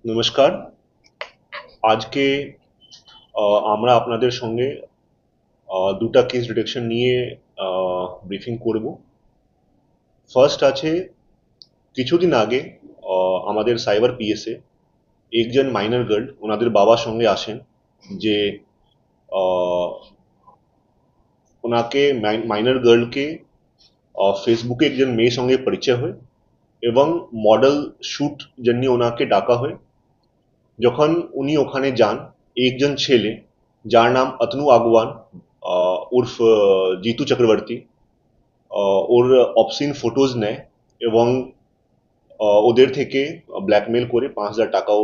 নমস্কার। আজকে আমরা আপনাদের সঙ্গে দুটা কেস ডিটেকশন নিয়ে ব্রিফিং করব। ফার্স্ট আছে, কিছুদিন আগে আমাদের সাইবার পিএসে একজন মাইনর গার্ল ওনাদের বাবার সঙ্গে আসেন যে আহ, ওনাকে মাইনর গার্লকে ফেসবুকে একজন মেয়ের সঙ্গে পরিচয় হয় এবং মডেল শ্যুট জন্য ওনাকে ডাকা হয়। যখন উনি ওখানে যান, একজন ছেলে যার নাম অতনু আগওয়ান উর্ফ জিতু চক্রবর্তী ওর অবসিন ফটোজ নেয় এবং ওদের থেকে ব্ল্যাকমেল করে 5,000 টাকাও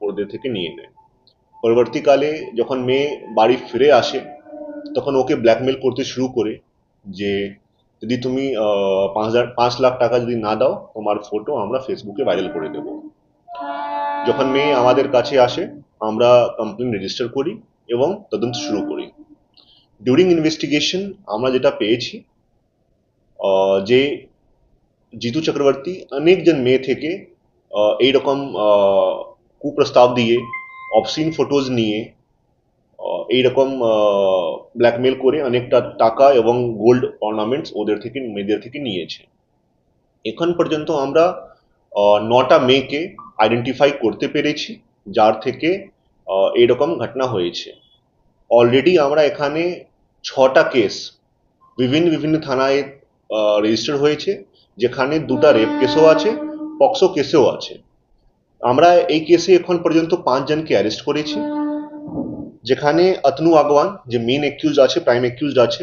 ওদের থেকে নিয়ে নেয়। পরবর্তীকালে যখন মেয়ে বাড়ি ফিরে আসে তখন ওকে ব্ল্যাকমেল করতে শুরু করে যে যদি তুমি 5,00,000 টাকা যদি না দাও তোমার ফটো আমরা ফেসবুকে ভাইরাল করে দেবো। যখন মেয়ে আমাদের কাছে আসে আমরা কমপ্লেন রেজিস্টার করি এবং তদন্ত শুরু করি। ডিউরিং ইনভেস্টিগেশন আমরা যেটা পেয়েছি যে জিতু চক্রবর্তী অনেকজন মেয়ে থেকে এইরকম কুপ্রস্তাব দিয়ে অবসিন ফটোজ নিয়ে এইরকম ব্ল্যাকমেল করে অনেকটা টাকা এবং গোল্ড অর্নামেন্টস ওদের থেকে মেয়েদের থেকে নিয়েছে। এখন পর্যন্ত আমরা 9টা মেয়েকে আইডেন্টিফাই করতে পেরেছি যার থেকে এইরকম ঘটনা হয়েছে। অলরেডি আমরা এখানে 6টা কেস বিভিন্ন বিভিন্ন থানায় রেজিস্টার হয়েছে, যেখানে 2টা রেপ কেসও আছে, পক্সো কেসেও আছে। আমরা এই কেসে এখন পর্যন্ত 5 জনকে অ্যারেস্ট করেছি, যেখানে অতনু আগওয়ান যে মেন অ্যাকিউজ আছে, প্রাইম অ্যাকিউজ আছে,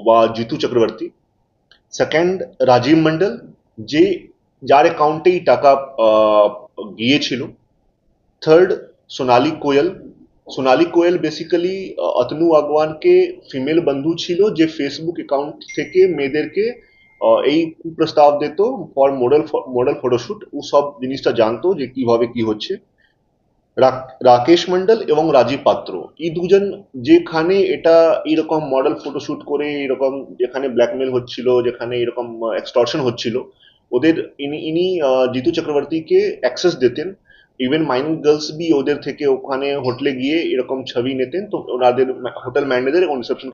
বা জিতু চক্রবর্তী। সেকেন্ড, রাজীব মন্ডল যে যার অ্যাকাউন্টেই টাকা গিয়েছিল। থার্ড, সোনালী কোয়েল। সোনালী কোয়েল বেসিক্যালি অতনু আগওয়ানকে ফিমেল বন্ধু ছিল যে ফেসবুক অ্যাকাউন্ট থেকে মেয়েদেরকে এই প্রস্তাব দিত ফর মডেল ফটোশুট। ও সব জিনিসটা জানতো যে কিভাবে কি হচ্ছে। রাকেশ মন্ডল এবং রাজীব পাত্র, এই দুজন যেখানে এটা এরকম মডেল ফটোশুট করে এরকম যেখানে ব্ল্যাকমেল হচ্ছিল, যেখানে এরকম এক্সটর্শন হচ্ছিল, ওদের ইনি জিতু চক্রবর্তীকে অ্যাক্সেস দিতেন। ইভেন মাইনর গার্লস भी ওদের থেকে ওখানে হোটেলে গিয়ে এরকম ছবি নিতেন, তো ওনাদের হোটেল ম্যানেজার এবং রিসেপশন